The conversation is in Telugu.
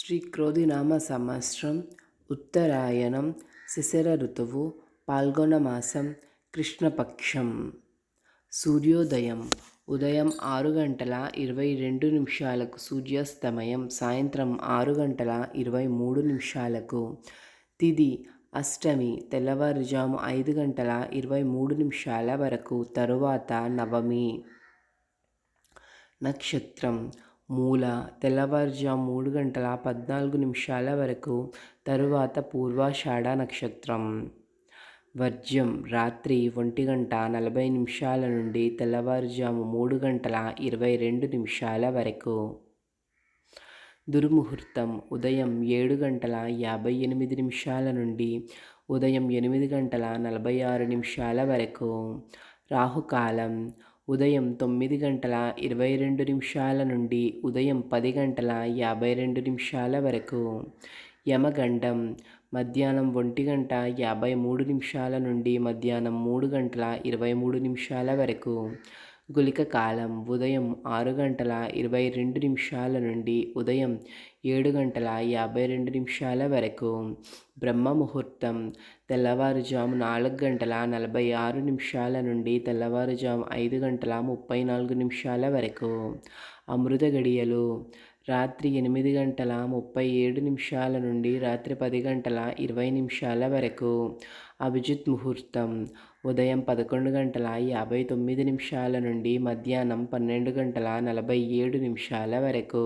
శ్రీ క్రోధినామ సంవత్సరం ఉత్తరాయణం శిశిర ఋతువు పాల్గొన మాసం కృష్ణపక్షం. సూర్యోదయం ఉదయం 6:22 సూర్యాస్తమయం సాయంత్రం 6:23. తిథి అష్టమి తెల్లవారుజాము 5:23 వరకు, తరువాత నవమి. నక్షత్రం మూల తెల్లవారుజాము 3:14 వరకు, తరువాత పూర్వాషాఢ నక్షత్రం. వర్జ్యం రాత్రి 1:40 నుండి తెల్లవారుజాము 3:22 వరకు. దుర్ముహూర్తం ఉదయం 7:58 నుండి ఉదయం 8:46 వరకు. రాహుకాలం ఉదయం 9:22 నుండి ఉదయం 10:52 వరకు. యమగండం మధ్యాహ్నం 1:53 నుండి మధ్యాహ్నం 3:23 వరకు. గుళిక కాలం ఉదయం 6:22 నుండి ఉదయం 7:52 వరకు. బ్రహ్మ ముహూర్తం తెల్లవారుజాము 4:46 నుండి తెల్లవారుజాము 5:34 వరకు. అమృత గడియలు రాత్రి 8:37 నుండి రాత్రి 10:20 వరకు. అభిజిత్ ముహూర్తం ఉదయం 11:59 నుండి మధ్యాహ్నం 12:47 వరకు.